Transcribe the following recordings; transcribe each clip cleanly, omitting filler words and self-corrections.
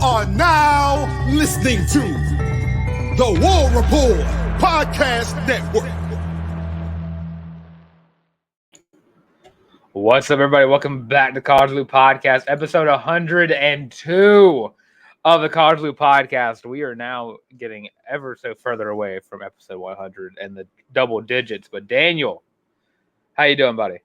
are now listening to the War Report Podcast Network. What's up, everybody? Welcome back to College Loop Podcast, episode 102 of the College Loop Podcast. We are now getting ever so further away from episode 100 and the double digits. But Daniel, how you doing, buddy?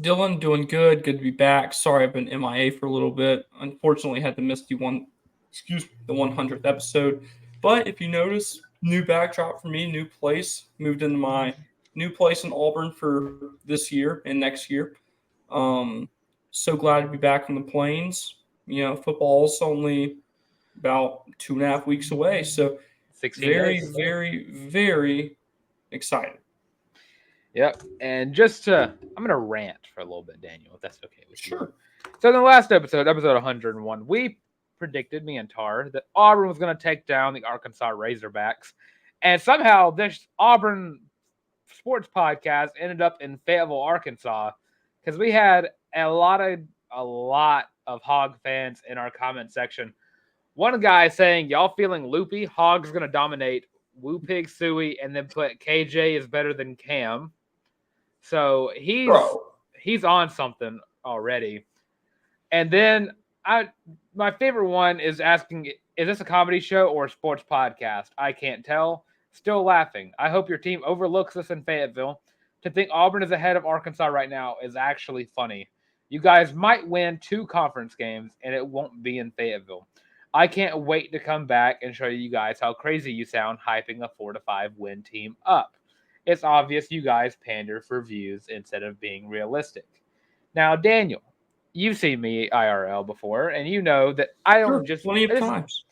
Dylan, doing good. Good to be back. Sorry, I've been MIA for a little bit. Unfortunately, had to miss the 100th episode. But if you notice, new backdrop for me, new place. Moved into my new place in Auburn for this year and next year. So glad to be back on the plains. You know, football's only about 2.5 weeks away. So 16 very, days. very, very excited. Yep. And I'm going to rant for a little bit, Daniel, if that's okay with you. Sure. So in the last episode 101, we predicted, me and Tar, that Auburn was going to take down the Arkansas Razorbacks. And somehow this Auburn sports podcast ended up in Fayetteville, Arkansas, because we had a lot of Hog fans in our comment section. One guy saying, y'all feeling loopy? Hog's going to dominate. Woo Pig Suey, and then put KJ is better than Cam. So he's on something already. And then my favorite one is asking, is this a comedy show or a sports podcast? I can't tell. Still laughing. I hope your team overlooks us in Fayetteville. To think Auburn is ahead of Arkansas right now is actually funny. You guys might win 2 conference games, and it won't be in Fayetteville. I can't wait to come back and show you guys how crazy you sound hyping a 4-5 win team up. It's obvious you guys pander for views instead of being realistic. Now, Daniel, you've seen me IRL before, and you know that I don't plenty of times.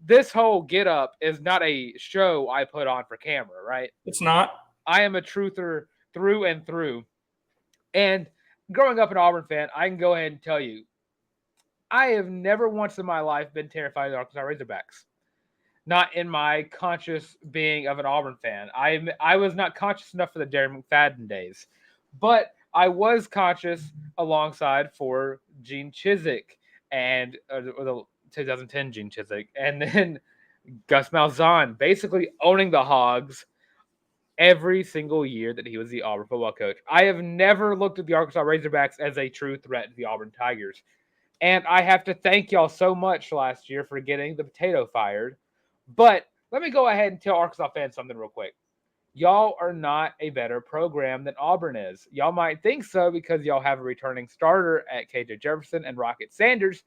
This whole get up is not a show I put on for camera, right? It's not. I am a truther through and through. And growing up an Auburn fan, I can go ahead and tell you, I have never once in my life been terrified of the Arkansas Razorbacks. Not in my conscious being of an Auburn fan. I was not conscious enough for the Darren McFadden days. But I was conscious alongside for Gene Chizik and the 2010 Gene Chizik. And then Gus Malzahn basically owning the Hogs every single year that he was the Auburn football coach. I have never looked at the Arkansas Razorbacks as a true threat to the Auburn Tigers. And I have to thank y'all so much last year for getting the potato fired. But let me go ahead and tell Arkansas fans something real quick. Y'all are not a better program than Auburn is. Y'all might think so because y'all have a returning starter at KJ Jefferson and Rocket Sanders.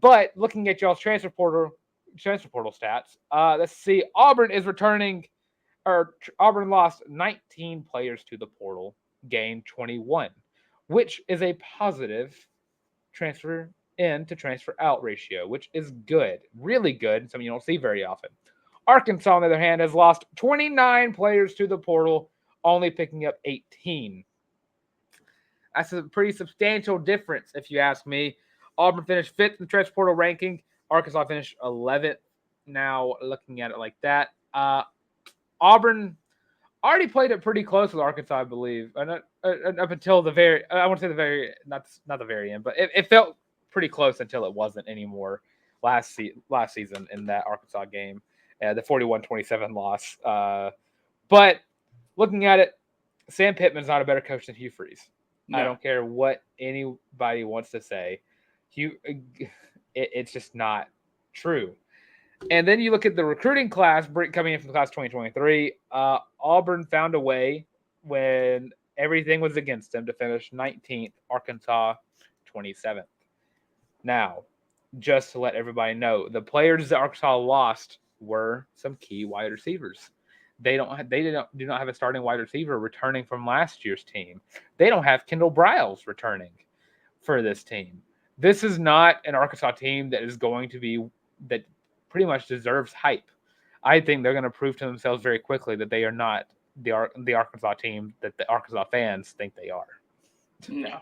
But looking at y'all's transfer portal stats, let's see. Auburn lost 19 players to the portal, gained 21, which is a positive transfer in to transfer out ratio, which is good, really good, something you don't see very often. Arkansas, on the other hand, has lost 29 players to the portal, only picking up 18. That's a pretty substantial difference, if you ask me. Auburn finished 5th in the transfer portal ranking. Arkansas finished 11th. Now, looking at it like that, Auburn already played it pretty close with Arkansas, I believe, up until the very. I want to say the very, not the very end, but it felt pretty close until it wasn't anymore last season in that Arkansas game, the 41-27 loss. But looking at it, Sam Pittman's not a better coach than Hugh Freeze. No. I don't care what anybody wants to say. It's just not true. And then you look at the recruiting class coming in from the class 2023. Auburn found a way when everything was against them to finish 19th, Arkansas 27th. Now, just to let everybody know, the players that Arkansas lost were some key wide receivers. They do not have a starting wide receiver returning from last year's team. They don't have Kendall Briles returning for this team. This is not an Arkansas team that is going to be that pretty much deserves hype. I think they're going to prove to themselves very quickly that they are not the Arkansas team that the Arkansas fans think they are. No.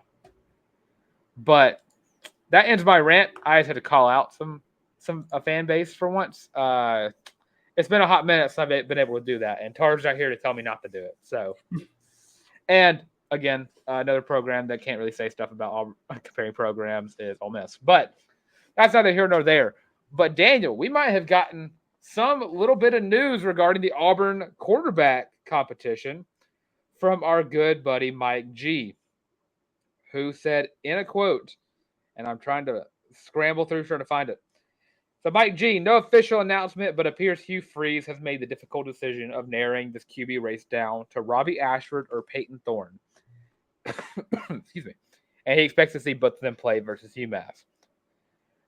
But that ends my rant. I just had to call out a fan base for once. It's been a hot minute since I've been able to do that, and Tar's not here to tell me not to do it. So, and again, another program that can't really say stuff about all comparing programs is Ole Miss. But that's neither here nor there. But Daniel, we might have gotten some little bit of news regarding the Auburn quarterback competition from our good buddy Mike G, who said in a quote, and I'm trying to scramble through trying to find it. So Mike G, no official announcement, but appears Hugh Freeze has made the difficult decision of narrowing this QB race down to Robby Ashford or Payton Thorne. Excuse me. And he expects to see both of them play versus UMass.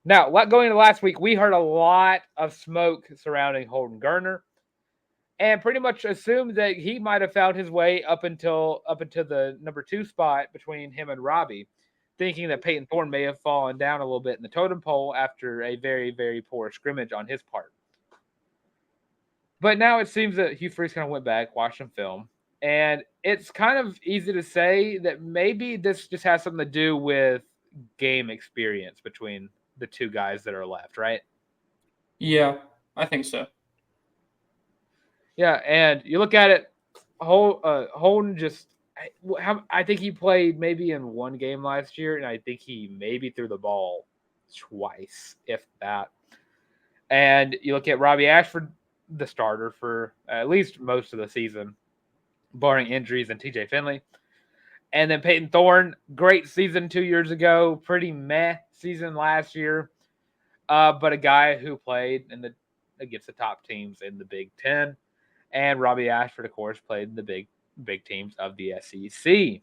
Now, going into last week, we heard a lot of smoke surrounding Holden Geriner, and pretty much assumed that he might have found his way up into the number 2 spot between him and Robby, thinking that Payton Thorne may have fallen down a little bit in the totem pole after a very, very poor scrimmage on his part. But now it seems that Hugh Freeze kind of went back, watched some film, and it's kind of easy to say that maybe this just has something to do with game experience between the two guys that are left, right? Yeah, I think so. Yeah, and you look at it, Holden just, I think he played maybe in one game last year, and I think he maybe threw the ball twice, if that. And you look at Robby Ashford, the starter for at least most of the season, barring injuries, and TJ Finley. And then Payton Thorne, great season 2 years ago, pretty meh season last year, but a guy who played against the top teams in the Big Ten. And Robby Ashford, of course, played in the big teams of the SEC.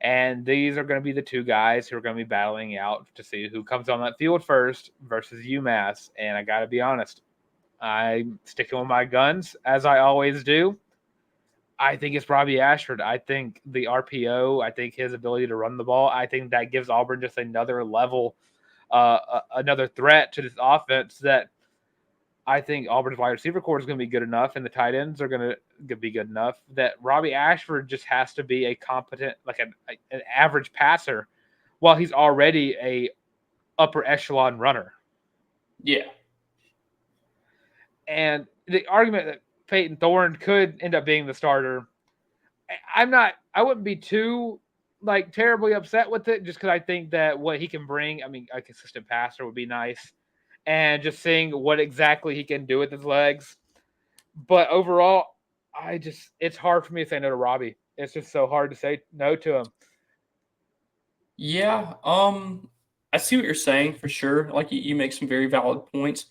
And these are going to be the two guys who are going to be battling out to see who comes on that field first versus UMass. And I got to be honest, I'm sticking with my guns, as I always do. I think it's Robby Ashford. I think the RPO, I think his ability to run the ball, I think that gives Auburn just another level, another threat to this offense that I think Auburn's wide receiver core is going to be good enough, and the tight ends are going to be good enough that Robby Ashford just has to be a competent, like an average passer, while he's already a upper echelon runner. Yeah. And the argument that Payton Thorne could end up being the starter, I wouldn't be too terribly upset with it, just because I think that what he can bring, I mean, a consistent passer would be nice. And just seeing what exactly he can do with his legs. But overall, it's hard for me to say no to Robby. It's just so hard to say no to him. Yeah, I see what you're saying for sure. Like you make some very valid points.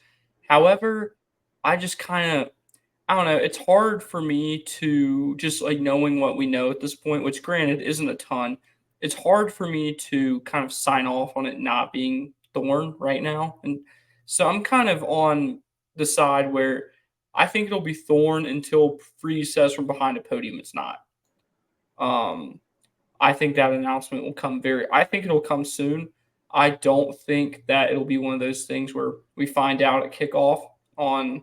However, I just kind of, I don't know. It's hard for me to just knowing what we know at this point, which granted isn't a ton. It's hard for me to kind of sign off on it not being Thorne right now. And so I'm kind of on the side where I think it'll be Thorne until Freeze says from behind a podium it's not. I think that announcement will come I think it'll come soon. I don't think that it'll be one of those things where we find out at kickoff I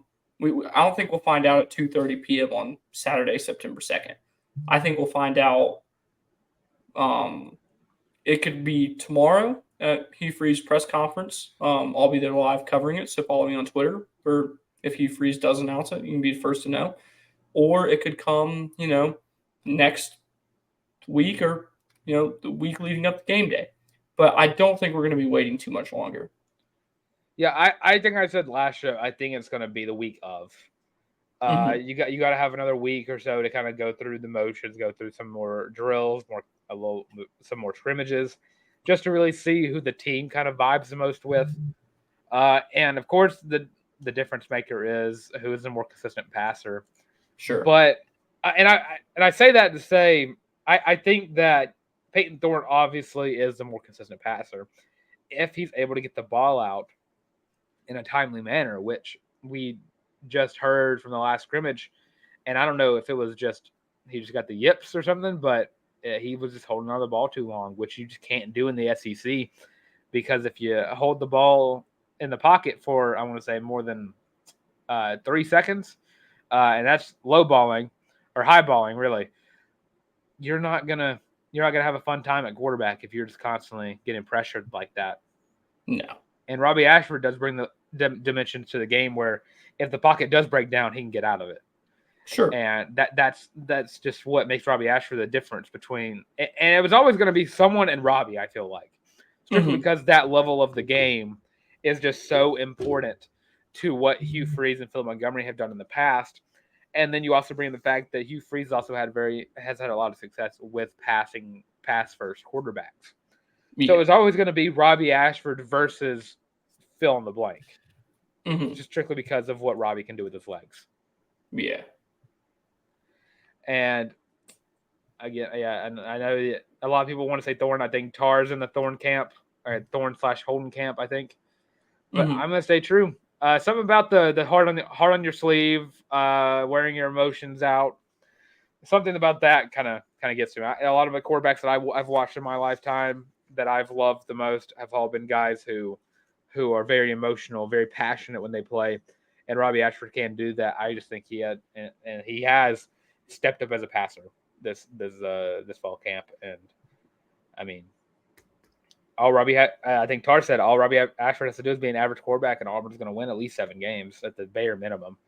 don't think we'll find out at 2:30 p.m. on Saturday, September 2nd. I think we'll find out it could be tomorrow at Hugh Freeze press conference. I'll be there live covering it, so follow me on Twitter. Or if Hugh Freeze does announce it, you can be the first to know. Or it could come, next week or, the week leading up to game day. But I don't think we're going to be waiting too much longer. Yeah, I think I said last show, I think it's going to be the week of. You got to have another week or so to kind of go through the motions, go through some more drills, some more scrimmages, just to really see who the team kind of vibes the most with. And of course, the difference maker is who is the more consistent passer. Sure. But I say that to say I think that Payton Thorne obviously is the more consistent passer if he's able to get the ball out in a timely manner, which we just heard from the last scrimmage. And I don't know if it was he just got the yips or something, but he was just holding on the ball too long, which you just can't do in the SEC, because if you hold the ball in the pocket for, I want to say, more than 3 seconds, and that's low balling or high balling, really, you're not gonna have a fun time at quarterback if you're just constantly getting pressured like that. No. And Robby Ashford does bring the dimension to the game where if the pocket does break down, he can get out of it. Sure. And that's just what makes Robby Ashford the difference between. And it was always going to be someone and Robby, I feel like, strictly because that level of the game is just so important to what Hugh Freeze and Phil Montgomery have done in the past. And then you also bring in the fact that Hugh Freeze also has had a lot of success with pass first quarterbacks. Yeah. So it's always going to be Robby Ashford versus fill in the blank, just strictly because of what Robby can do with his legs. Yeah. And again, and I know a lot of people want to say Thorne. I think Tar's in the Thorne camp, or Thorne/Holden camp, I think. But I'm going to stay true. Something about the heart on your sleeve, wearing your emotions out. Something about that kind of gets to me. A lot of the quarterbacks that I've watched in my lifetime that I've loved the most have all been guys who are very emotional, very passionate when they play. And Robby Ashford can do that. I just think he has stepped up as a passer this fall camp. And I mean, I think Tar said all Robby Ashford has to do is be an average quarterback, and Auburn's going to win at least 7 games at the bare minimum.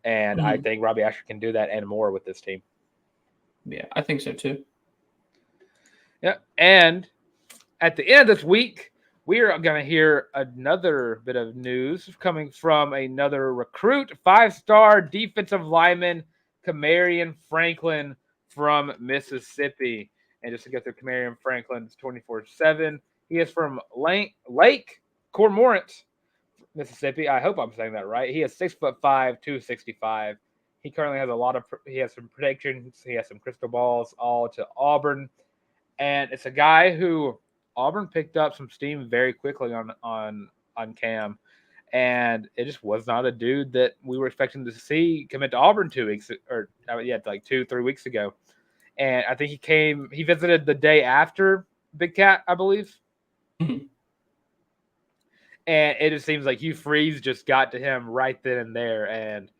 And I think Robby Ashford can do that and more with this team. Yeah, I think so too. Yeah, and at the end of this week, we are going to hear another bit of news coming from another recruit, 5-star defensive lineman, Kamarion Franklin from Mississippi. And just to get through Kamarion Franklin's 24/7, he is from Lake Cormorant, Mississippi. I hope I'm saying that right. He is 6'5", 265. He currently has he has some predictions. He has some crystal balls all to Auburn. And it's a guy who Auburn picked up some steam very quickly on Cam. And it just was not a dude that we were expecting to see commit to Auburn 2 weeks, like 2-3 weeks ago. And I think he visited the day after Big Cat, I believe. Mm-hmm. And it just seems like Hugh Freeze just got to him right then and there. And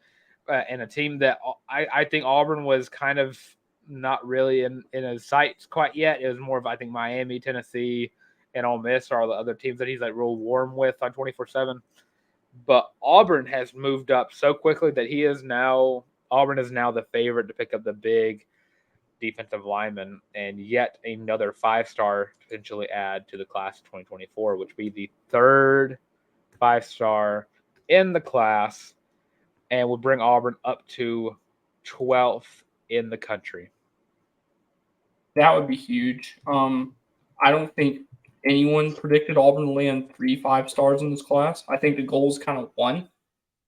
a team that I think Auburn was kind of not really in his sights quite yet. It was more of, I think, Miami, Tennessee, and Ole Miss are all the other teams that he's like real warm with on 24/7. But Auburn has moved up so quickly that Auburn is now the favorite to pick up the big defensive lineman, and yet another 5-star potentially add to the class of 2024, which would be the third 5-star in the class, and would bring Auburn up to 12th in the country. That would be huge. I don't think anyone predicted Auburn to land 3 5-stars in this class. I think the goal is kind of 1.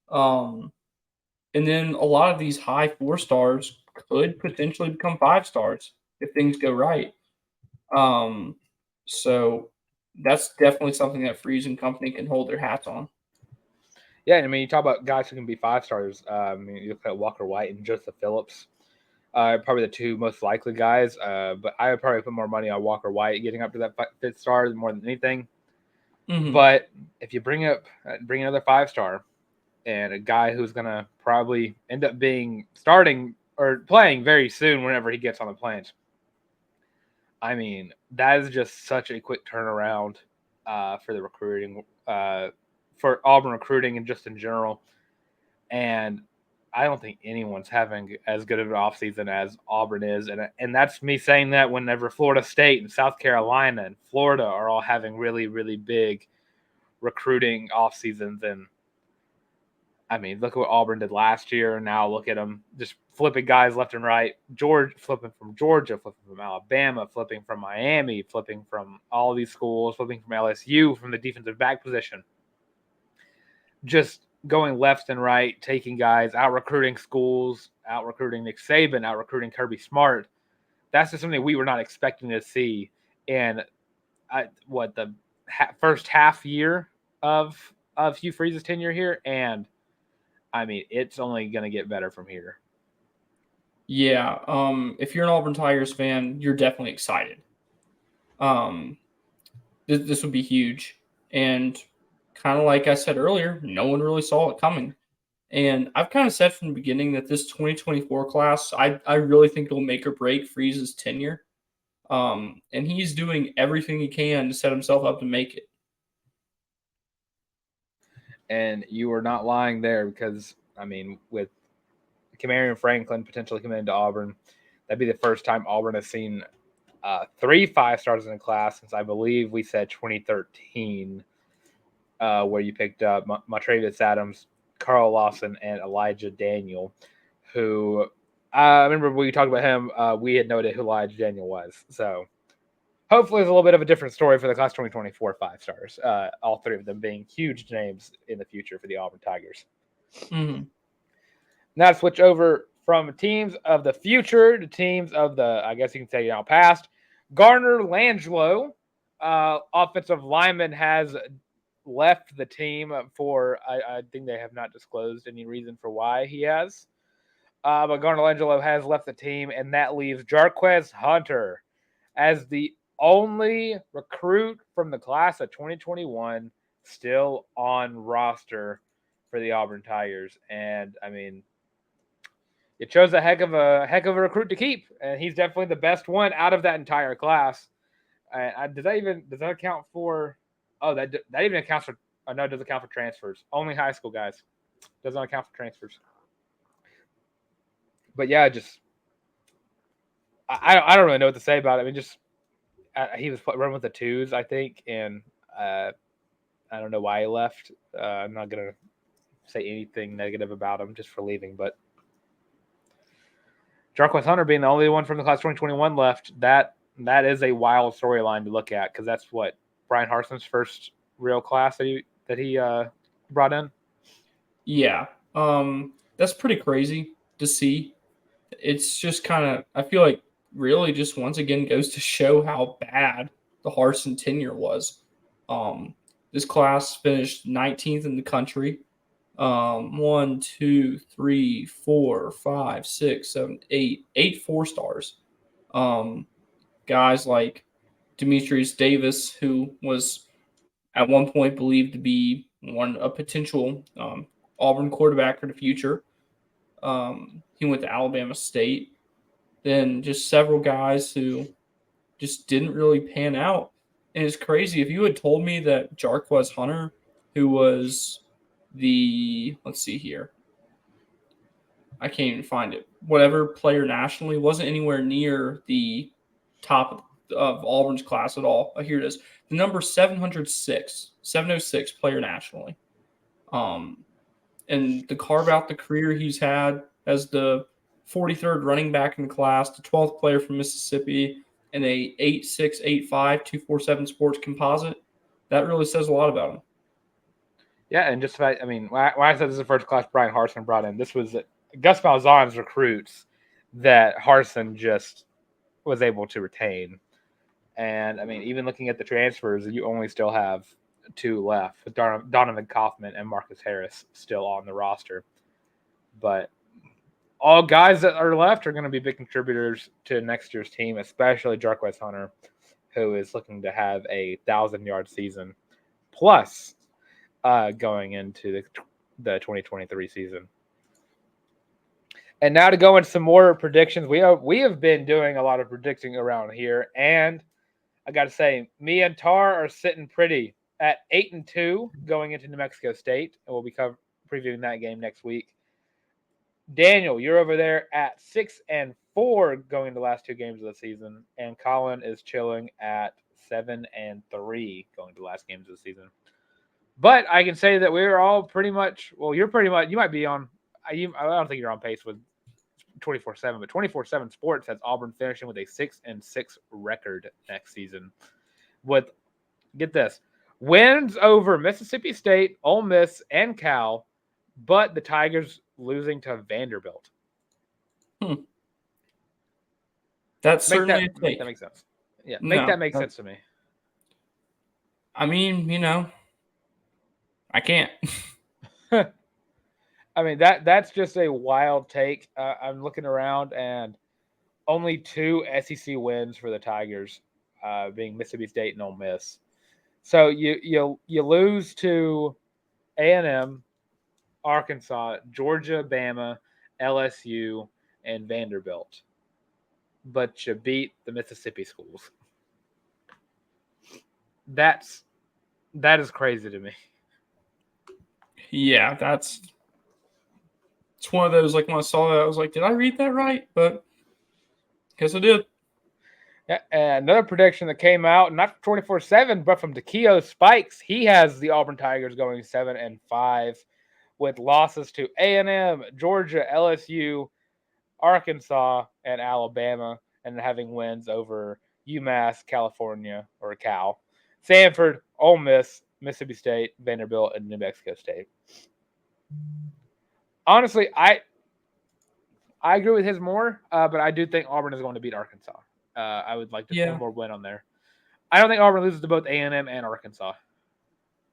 And then a lot of these high 4-stars could potentially become 5-stars if things go right. So that's definitely something that Freeze and company can hold their hats on. Yeah, I mean, you talk about guys who can be 5-stars. You look at Walker White and Joseph Phillips. Probably the 2 most likely guys. But I would probably put more money on Walker White getting up to that 5th star more than anything. Mm-hmm. But if you bring another 5-star and a guy who's going to probably end up starting or playing very soon whenever he gets on the plant, I mean, that is just such a quick turnaround for the recruiting, for Auburn recruiting and just in general. And I don't think anyone's having as good of an offseason as Auburn is. And that's me saying that whenever Florida State and South Carolina and Florida are all having really, really big recruiting off seasons. And I mean, look at what Auburn did last year. Now look at them just flipping guys left and right. Flipping from Georgia, flipping from Alabama, flipping from Miami, flipping from all these schools, flipping from LSU from the defensive back position. Just going left and right, taking guys, out recruiting schools, out recruiting Nick Saban, out recruiting Kirby Smart. That's just something we were not expecting to see in the first half year of Hugh Freeze's tenure here. And I mean, it's only going to get better from here. Yeah. If you're an Auburn Tigers fan, you're definitely excited. This would be huge. And kind of like I said earlier, no one really saw it coming. And I've kind of said from the beginning that this 2024 class, I really think it'll make or break Freeze's tenure. And he's doing everything he can to set himself up to make it. And you are not lying there because, I mean, with Kamarion Franklin potentially coming into Auburn, that'd be the first time Auburn has seen 3 5-stars in the class since I believe we said 2013. where you picked up Montravius Adams, Carl Lawson, and Elijah Daniel, who I remember when we talked about him, we had noted who Elijah Daniel was. So hopefully it's a little bit of a different story for the class 2024 5-stars, all three of them being huge names in the future for the Auburn Tigers. Mm-hmm. Now to switch over from teams of the future to teams of the, I guess you can say now past. Garner Langelo, offensive lineman, has left the team for, I think they have not disclosed any reason for why he has. But Garner Langelo has left the team, and that leaves Jarquez Hunter as the only recruit from the class of 2021 still on roster for the Auburn Tigers. And I mean, it shows a heck of a recruit to keep, and he's definitely the best one out of that entire class. Does that account for? Oh, that even accounts for. Oh, no, it doesn't account for transfers. Only high school guys. Doesn't account for transfers. But yeah, just I don't really know what to say about it. I mean, just he was running with the twos, I think, and I don't know why he left. I'm not gonna say anything negative about him just for leaving, but Jarquez Hunter being the only one from the class 2021 left, that is a wild storyline to look at, because that's what Brian Harson's first real class that he brought in. Yeah, that's pretty crazy to see. It's just kind of, I feel like, really just once again goes to show how bad the Harson tenure was. This class finished 19th in the country. 1, 2, 3, 4, 5, 6, 7, 8 4-stars. Guys like Demetrius Davis, who was at one point believed to be a potential Auburn quarterback for the future. He went to Alabama State. Then just several guys who just didn't really pan out. And it's crazy. If you had told me that Jarquez Hunter, who was let's see here, I can't even find it, whatever player nationally, wasn't anywhere near the top of Auburn's class at all. Here it is. The number 706 player nationally. And to carve out the career he's had as the 43rd running back in the class, the 12th player from Mississippi, and a 8'6", 8'5", 247 sports composite, that really says a lot about him. Yeah, and just about, I mean, when I said this is the first class Brian Harson brought in, this was Gus Malzahn's recruits that Harson just was able to retain. And, I mean, even looking at the transfers, you only still have two left, with Donovan Kaufman and Marcus Harris still on the roster. But all guys that are left are going to be big contributors to next year's team, especially Jarquez Hunter, who is looking to have a 1,000-yard season plus going into the 2023 season. And now to go into some more predictions. We have been doing a lot of predicting around here, and I got to say, me and Tar are sitting pretty at 8-2 going into New Mexico State, and we'll be previewing that game next week. Daniel, you're over there at 6-4 going into the last two games of the season, and Colin is chilling at 7-3 going to the last games of the season. But I can say that we're all pretty much, well, you might be on, I don't think you're on pace with 24/7, but 24/7 Sports has Auburn finishing with a 6-6 record next season. With, get this, wins over Mississippi State, Ole Miss, and Cal, but the Tigers losing to Vanderbilt. That's certainly a take. Make that make sense. Yeah, that make sense to me. I mean, I can't. I mean, that's just a wild take. I'm looking around, and only two SEC wins for the Tigers, being Mississippi State and Ole Miss. So you lose to A&M, Arkansas, Georgia, Bama, LSU, and Vanderbilt, but you beat the Mississippi schools. That is crazy to me. Yeah, it's one of those, like, when I saw that, I was like, did I read that right? But guess I did. Yeah, and another prediction that came out, not 24/7, but from Takeo Spikes. He has the Auburn Tigers going 7-5 with losses to A&M, Georgia, LSU, Arkansas, and Alabama, and having wins over UMass, California, or Cal, Stanford, Ole Miss, Mississippi State, Vanderbilt, and New Mexico State. Honestly, I agree with his more, but I do think Auburn is going to beat Arkansas. I would like to see one more win on there. I don't think Auburn loses to both A&M and Arkansas.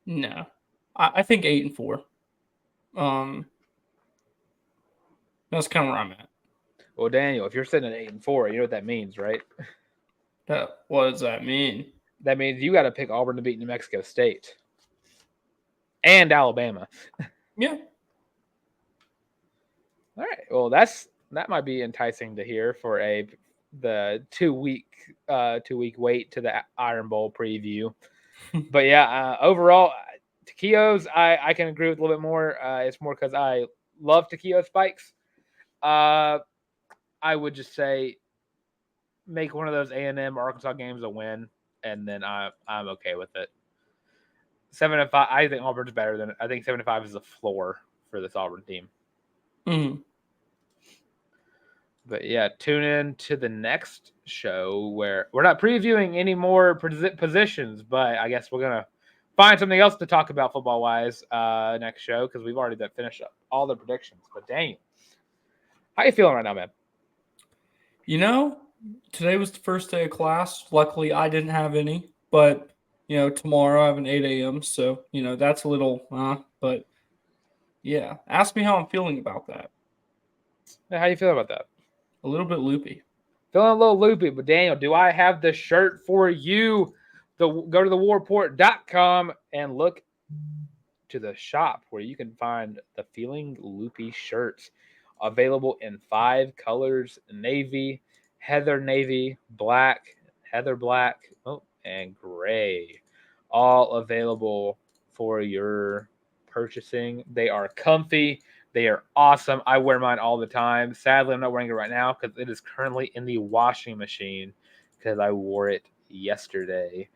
No, I think 8-4. That's kind of where I'm at. Well, Daniel, if you're sitting at 8-4, you know what that means, right? What does that mean? That means you got to pick Auburn to beat New Mexico State and Alabama. Yeah. All right. Well, that might be enticing to hear for the 2-week wait to the Iron Bowl preview. But yeah, overall, Takeo's I can agree with a little bit more. It's more because I love Takeo Spikes. I would just say make one of those A&M Arkansas games a win, and then I'm okay with it. 7-5. I think Auburn's better than. I think 7-5 is the floor for this Auburn team. Mm-hmm. But yeah, tune in to the next show where we're not previewing any more positions, but I guess we're gonna find something else to talk about football wise next show because we've already finished up all the predictions. But Daniel, how you feeling right now, man? You know, today was the first day of class. Luckily, I didn't have any, but tomorrow I have an 8 a.m. So that's a little, but yeah. Ask me how I'm feeling about that. How you feeling about that? A little bit loopy. Feeling a little loopy, but Daniel, do I have the shirt for you? Go to thewarreport.com and look to the shop where you can find the Feeling Loopy shirts available in 5 colors: navy, heather navy, black, heather black, and gray. All available for your purchasing. They are comfy. They are awesome. I wear mine all the time. Sadly, I'm not wearing it right now because it is currently in the washing machine because I wore it yesterday.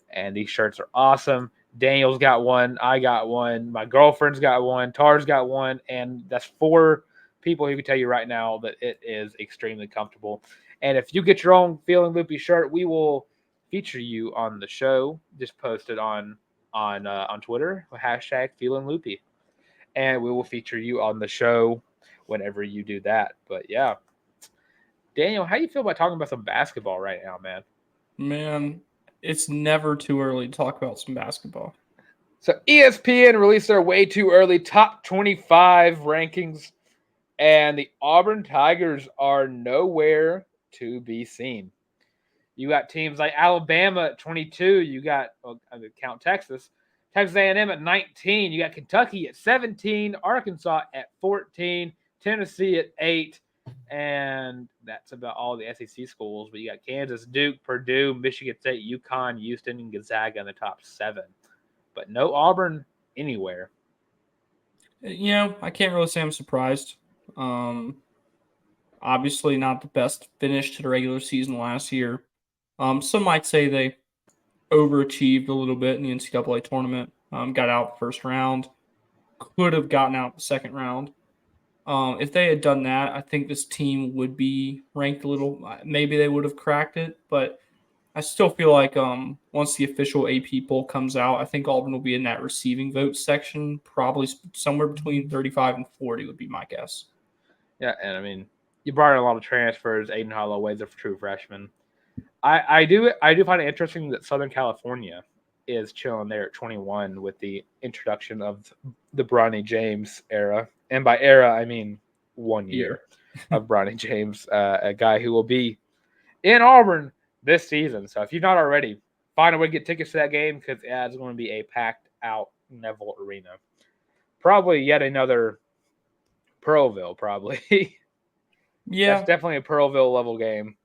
And these shirts are awesome. Daniel's got one. I got one. My girlfriend's got one. Tar's got one. And that's 4 people who can tell you right now that it is extremely comfortable. And if you get your own Feeling Loopy shirt, we will feature you on the show. Just post it on Twitter with hashtag Feeling Loopy. And we will feature you on the show whenever you do that. But yeah, Daniel, how do you feel about talking about some basketball right now, man? Man, it's never too early to talk about some basketball. So ESPN released their way too early top 25 rankings, and the Auburn Tigers are nowhere to be seen. You got teams like Alabama at 22. You got, count Texas A&M at 19. You got Kentucky at 17, Arkansas at 14, Tennessee at 8, and that's about all the SEC schools. But you got Kansas, Duke, Purdue, Michigan State, UConn, Houston, and Gonzaga in the top 7. But no Auburn anywhere. I can't really say I'm surprised. Obviously not the best finish to the regular season last year. Some might say they overachieved a little bit in the NCAA tournament. Got out the first round. Could have gotten out the second round. If they had done that, I think this team would be ranked a little. Maybe they would have cracked it, but I still feel like once the official AP poll comes out, I think Auburn will be in that receiving vote section, probably somewhere between 35 and 40 would be my guess. Yeah, and I mean, you brought in a lot of transfers. Aiden Holloway's a true freshman. I do find it interesting that Southern California is chilling there at 21 with the introduction of the Bronny James era. And by era, I mean 1 year of Bronny James, a guy who will be in Auburn this season. So if you're not already, find a way to get tickets to that game because it's going to be a packed out Neville Arena. Probably yet another Pearlville, probably. Yeah. That's definitely a Pearlville level game.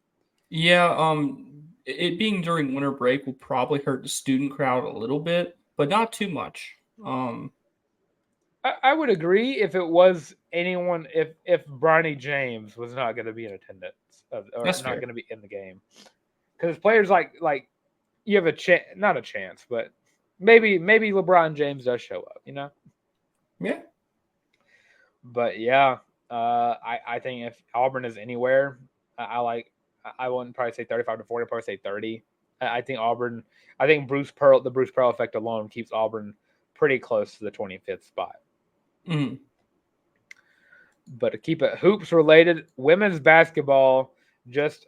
Yeah, it being during winter break will probably hurt the student crowd a little bit, but not too much. I would agree if it was anyone, if Bronny James was not going to be in attendance or not going to be in the game. because players like you have a chance, not a chance, but maybe LeBron James does show up, you know. Yeah. But yeah, I think if Auburn is anywhere, I wouldn't probably say 35 to 40, I'd probably say 30. I think Auburn. I think the Bruce Pearl effect alone keeps Auburn pretty close to the 25th spot. Mm. But to keep it hoops related, women's basketball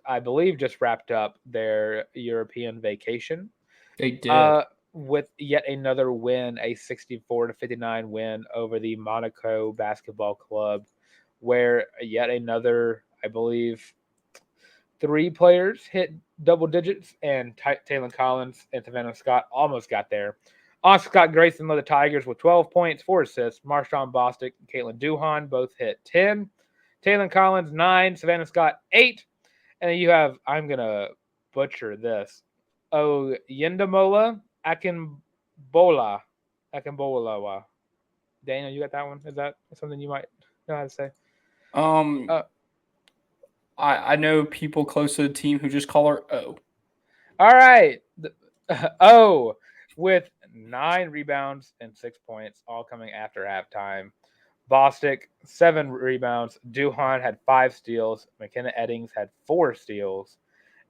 I believe just wrapped up their European vacation. They did. With yet another win, a 64-59 win over the Monaco Basketball Club, where yet another, I believe, 3 players hit double digits, and Taylor Collins and Savannah Scott almost got there. Oscar Scott Grayson led the Tigers with 12 points, 4 assists. Marshawn Bostic and Caitlin Duhan both hit 10. Taylor Collins, 9. Savannah Scott, 8. And then you have, I'm going to butcher this, Yendamola Akinbola. Daniel, you got that one? Is that something you might know how to say? I know people close to the team who just call her O. All right. O with 9 rebounds and 6 points, all coming after halftime. Bostic, 7 rebounds. Duhan had 5 steals. McKenna Eddings had 4 steals.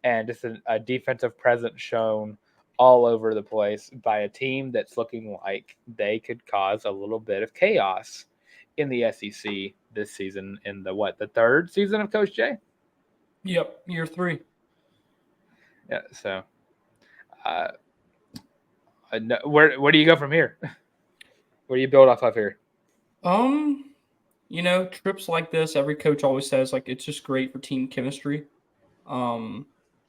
And just a defensive presence shown all over the place by a team that's looking like they could cause a little bit of chaos in the SEC this season in the third season of Coach J? Yep, year 3. Yeah, so where do you go from here? Where do you build off of here? Trips like this, every coach always says like it's just great for team chemistry.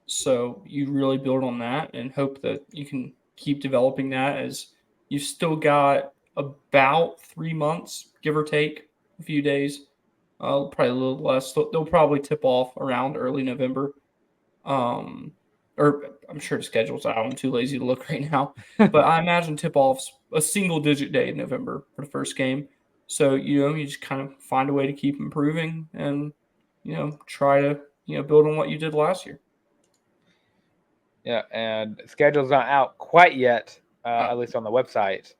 So you really build on that and hope that you can keep developing that, as you've still got about 3 months, give or take a few days, probably a little less. They'll probably tip off around early November. Or I'm sure the schedule's out. I'm too lazy to look right now, but I imagine tip-offs a single-digit day in November for the first game. So you just kind of find a way to keep improving and try to build on what you did last year. Yeah, and schedule's not out quite yet, at least on the website.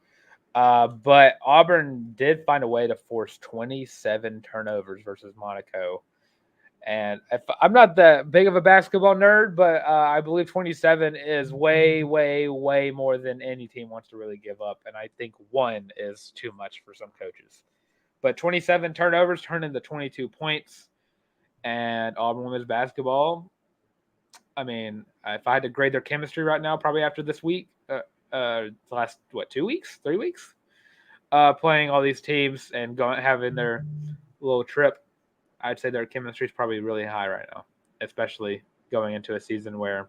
But Auburn did find a way to force 27 turnovers versus Monaco. And I'm not that big of a basketball nerd, but I believe 27 is way, way, way more than any team wants to really give up. And I think 1 is too much for some coaches. But 27 turnovers turned into 22 points. And Auburn women's basketball, I mean, if I had to grade their chemistry right now, probably after this week, the last, 2 weeks, 3 weeks, playing all these teams and having their little trip, I'd say their chemistry is probably really high right now, especially going into a season where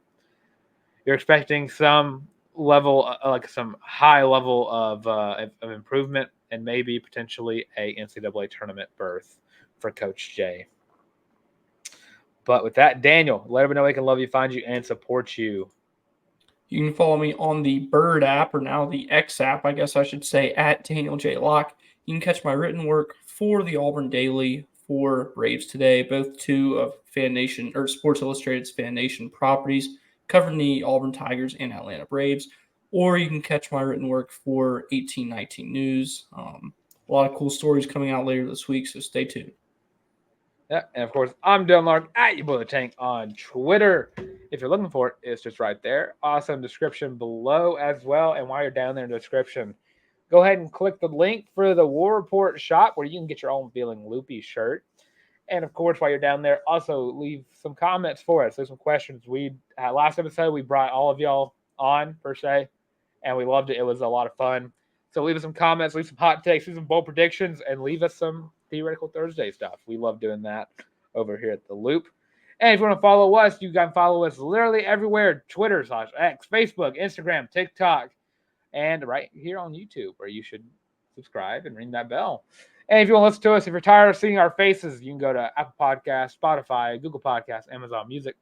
you're expecting some level, some high level of improvement and maybe potentially a NCAA tournament berth for Coach J. But with that, Daniel, let everyone know they can love you, find you, and support you. You can follow me on the Bird app, or now the X app, I guess I should say, at Daniel J. Locke. You can catch my written work for the Auburn Daily for Braves Today, both 2 of Fan Nation or Sports Illustrated's Fan Nation properties, covering the Auburn Tigers and Atlanta Braves. Or you can catch my written work for 1819 News. A lot of cool stories coming out later this week, so stay tuned. Yeah, and of course, I'm Daniel Locke at your boy the Tank on Twitter. If you're looking for it, it's just right there. Awesome description below as well. And while you're down there in the description, go ahead and click the link for the War Report shop where you can get your own Feeling Loopy shirt. And of course, while you're down there, also leave some comments for us. There's some questions. Last episode, we brought all of y'all on, per se, and we loved it. It was a lot of fun. So leave us some comments, leave some hot takes, leave some bold predictions, and leave us some Theoretical Thursday stuff. We love doing that over here at The Loop. And if you want to follow us, you can follow us literally everywhere. Twitter /X, Facebook, Instagram, TikTok, and right here on YouTube, where you should subscribe and ring that bell. And if you want to listen to us, if you're tired of seeing our faces, you can go to Apple Podcasts, Spotify, Google Podcasts, Amazon Music,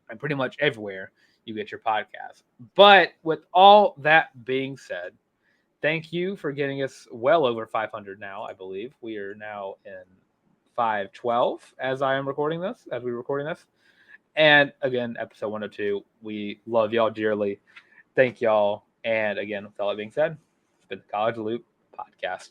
and pretty much everywhere you get your podcasts. But with all that being said, thank you for getting us well over 500 now, I believe. We are now in 512 as we're recording this. And again, episode 102. We love y'all dearly. Thank y'all. And again, with all that being said, it's been the College Loop Podcast.